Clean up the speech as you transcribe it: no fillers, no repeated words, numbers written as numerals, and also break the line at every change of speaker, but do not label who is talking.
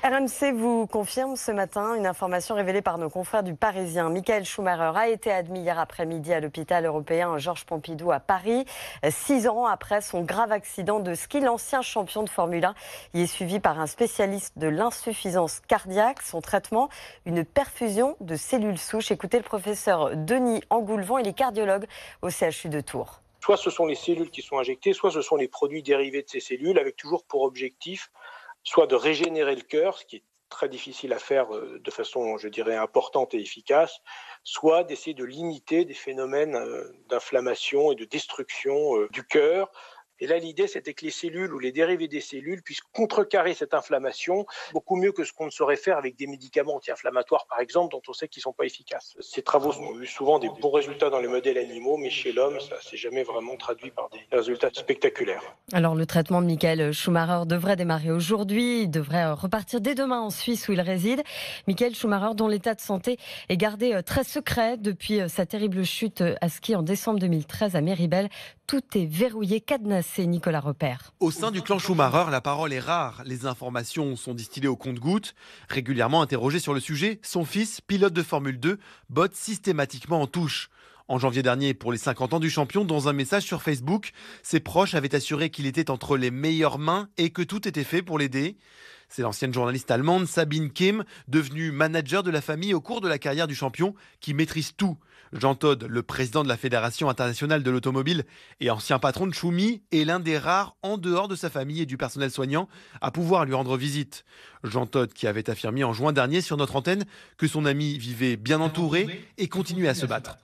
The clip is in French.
RMC vous confirme ce matin une information révélée par nos confrères du Parisien. Michael Schumacher a été admis hier après-midi à l'hôpital européen Georges Pompidou à Paris. 6 ans après son grave accident de ski, l'ancien champion de Formule 1 y est suivi par un spécialiste de l'insuffisance cardiaque. Son traitement, une perfusion de cellules souches. Écoutez le professeur Denis Angoulevent, il est cardiologue au CHU de Tours.
Soit ce sont les cellules qui sont injectées, soit ce sont les produits dérivés de ces cellules, avec toujours pour objectif soit de régénérer le cœur, ce qui est très difficile à faire de façon, je dirais, importante et efficace, soit d'essayer de limiter des phénomènes d'inflammation et de destruction du cœur. Et là, l'idée, c'était que les cellules ou les dérivés des cellules puissent contrecarrer cette inflammation beaucoup mieux que ce qu'on ne saurait faire avec des médicaments anti-inflammatoires, par exemple, dont on sait qu'ils ne sont pas efficaces. Ces travaux ont eu souvent des bons résultats dans les modèles animaux, mais chez l'homme, ça ne s'est jamais vraiment traduit par des résultats spectaculaires.
Alors, le traitement de Michael Schumacher devrait démarrer aujourd'hui. Il devrait repartir dès demain en Suisse où il réside. Michael Schumacher, dont l'état de santé est gardé très secret depuis sa terrible chute à ski en décembre 2013 à Méribel. Tout est verrouillé, cadenassé, Nicolas Repère.
Au sein du clan Schumacher, la parole est rare. Les informations sont distillées au compte-gouttes. Régulièrement interrogé sur le sujet, son fils, pilote de Formule 2, botte systématiquement en touche. En janvier dernier, pour les 50 ans du champion, dans un message sur Facebook, ses proches avaient assuré qu'il était entre les meilleures mains et que tout était fait pour l'aider. C'est l'ancienne journaliste allemande Sabine Kehm, devenue manager de la famille au cours de la carrière du champion, qui maîtrise tout. Jean Todt, le président de la Fédération internationale de l'automobile et ancien patron de Schumi, est l'un des rares, en dehors de sa famille et du personnel soignant, à pouvoir lui rendre visite. Jean Todt qui avait affirmé en juin dernier sur notre antenne que son ami vivait bien entouré et continuait à se battre.